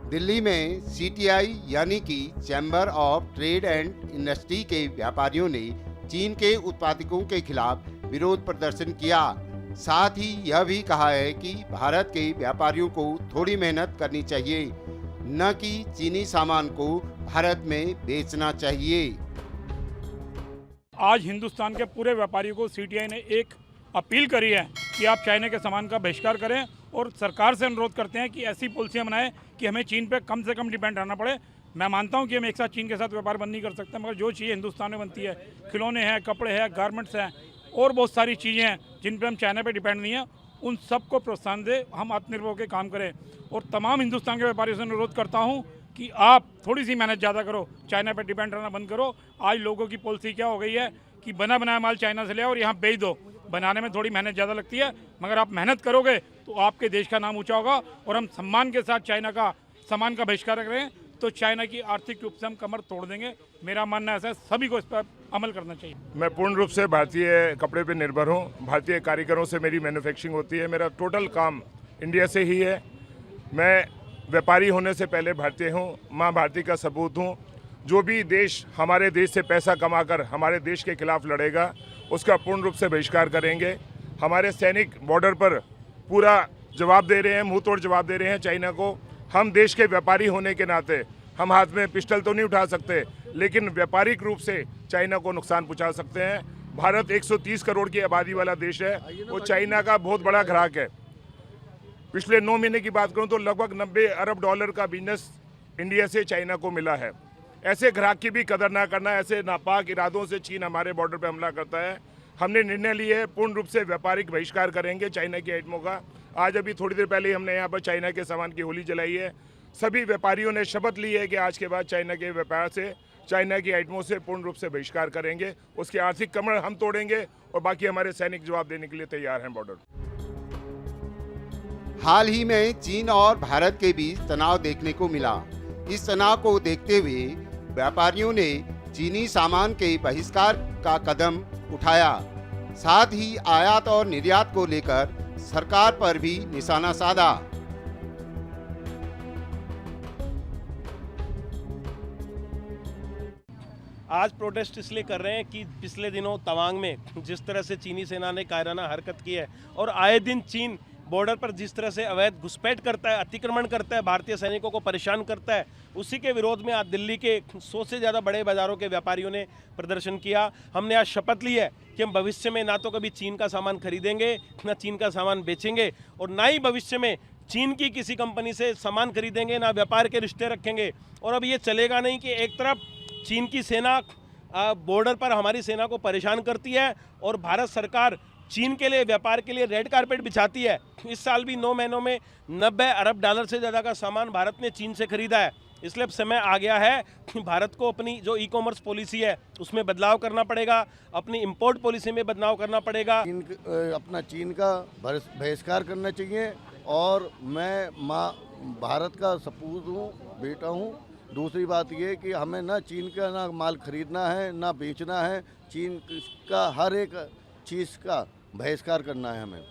दिल्ली में सीटीआई यानी कि chamber of trade and industry के व्यापारियों ने चीन के उत्पादकों के खिलाफ विरोध प्रदर्शन किया। साथ ही यह भी कहा है कि भारत के व्यापारियों को थोड़ी मेहनत करनी चाहिए, न कि चीनी सामान को भारत में बेचना चाहिए। आज हिंदुस्तान के पूरे व्यापारियों को सीटीआई ने एक अपील करी है कि आप चाइना के सामान का बहिष्कार करें और सरकार से अनुरोध करते हैं कि ऐसी पॉलिसियां बनाएं कि हमें चीन पे कम से कम डिपेंड रहना पड़े। मैं मानता हूं कि हम एक साथ चीन के साथ व्यापार बंद नहीं कर सकते, मगर जो चीज़ें हिंदुस्तान में बनती है, खिलौने हैं, कपड़े हैं, गारमेंट्स हैं और बहुत सारी चीज़ें हैं जिन पर हम चाइना पर डिपेंड नहीं हैं, उन सबको प्रोत्साहन दे, हम आत्मनिर्भर होकर काम करें। और तमाम हिंदुस्तान के व्यापारियों से अनुरोध करता हूँ कि आप थोड़ी सी मेहनत ज़्यादा करो, चाइना पर डिपेंड रहना बंद करो। आज लोगों की पॉलिसी क्या हो गई है कि बना बनाया माल चाइना से ले और यहाँ बेच दो। बनाने में थोड़ी मेहनत ज़्यादा लगती है, मगर आप मेहनत करोगे तो आपके देश का नाम ऊंचा होगा। और हम सम्मान के साथ चाइना का सामान का बहिष्कार करें तो चाइना की आर्थिक रूप से हम कमर तोड़ देंगे। मेरा मानना ऐसा है, सभी को इस पर अमल करना चाहिए। मैं पूर्ण रूप से भारतीय कपड़े पे निर्भर हूँ। भारतीय कारीगरों से मेरी मैन्युफैक्चरिंग होती है। मेरा टोटल काम इंडिया से ही है। मैं व्यापारी होने से पहले भारतीय हूँ, माँ भारती का सपूत हूँ। जो भी देश हमारे देश से पैसा कमाकर हमारे देश के खिलाफ लड़ेगा, उसका पूर्ण रूप से बहिष्कार करेंगे। हमारे सैनिक बॉर्डर पर पूरा जवाब दे रहे हैं, मुंह तोड़ जवाब दे रहे हैं चाइना को। हम देश के व्यापारी होने के नाते हम हाथ में पिस्टल तो नहीं उठा सकते, लेकिन व्यापारिक रूप से चाइना को नुकसान पहुंचा सकते हैं। भारत 130 करोड़ की आबादी वाला देश है, वो चाइना का बहुत बड़ा ग्राहक है। पिछले 9 महीने की बात करूं तो लगभग 90 अरब डॉलर का बिजनेस इंडिया से चाइना को मिला है। ऐसे ग्राहक की भी कदर ना करना, ऐसे नापाक इरादों से चीन हमारे बॉर्डर पर हमला करता है। हमने निर्णय लिए है, पूर्ण रूप से व्यापारिक बहिष्कार करेंगे चाइना की आइटमों का। आज अभी थोड़ी देर पहले हमने यहाँ पर चाइना के सामान की होली जलाई है। सभी व्यापारियों ने शपथ ली है कि आज के बाद चाइना के व्यापार से, चाइना की आइटमों से पूर्ण रूप से बहिष्कार करेंगे। उसकी आर्थिक कमर हम तोड़ेंगे और बाकी हमारे सैनिक जवाब देने के लिए तैयार हैं बॉर्डर। हाल ही में चीन और भारत के बीच तनाव देखने को मिला। इस तनाव को देखते हुए व्यापारियों ने चीनी सामान के बहिष्कार का कदम उठाया। साथ ही आयात और निर्यात को लेकर सरकार पर भी निशाना साधा। आज प्रोटेस्ट इसलिए कर रहे हैं कि पिछले दिनों तवांग में जिस तरह से चीनी सेना ने कायराना हरकत की है और आए दिन चीन बॉर्डर पर जिस तरह से अवैध घुसपैठ करता है, अतिक्रमण करता है, भारतीय सैनिकों को परेशान करता है, उसी के विरोध में आज दिल्ली के 100 से ज़्यादा बड़े बाज़ारों के व्यापारियों ने प्रदर्शन किया। हमने आज शपथ ली है कि हम भविष्य में ना तो कभी चीन का सामान खरीदेंगे, ना चीन का सामान बेचेंगे और ना ही भविष्य में चीन की किसी कंपनी से सामान खरीदेंगे, ना व्यापार के रिश्ते रखेंगे। और अब ये चलेगा नहीं कि एक तरफ चीन की सेना बॉर्डर पर हमारी सेना को परेशान करती है और भारत सरकार चीन के लिए व्यापार के लिए रेड कारपेट बिछाती है। इस साल भी 9 महीनों में 90 अरब डॉलर से ज़्यादा का सामान भारत ने चीन से खरीदा है। इसलिए अब समय आ गया है कि भारत को अपनी जो ई कॉमर्स पॉलिसी है उसमें बदलाव करना पड़ेगा, अपनी इंपोर्ट पॉलिसी में बदलाव करना पड़ेगा। अपना चीन का बहिष्कार करना चाहिए। और मैं भारत का सपूत हूँ, बेटा हूँ। दूसरी बात ये कि हमें ना चीन का ना माल खरीदना है, ना बेचना है। चीन का हर एक चीज़ का बहिष्कार करना है हमें।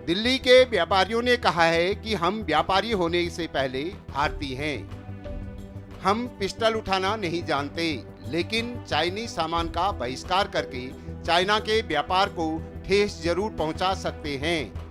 दिल्ली के व्यापारियों ने कहा है कि हम व्यापारी होने से पहले भारतीय हैं। हम पिस्टल उठाना नहीं जानते, लेकिन चाइनीज सामान का बहिष्कार करके चाइना के व्यापार को ठेस जरूर पहुंचा सकते हैं।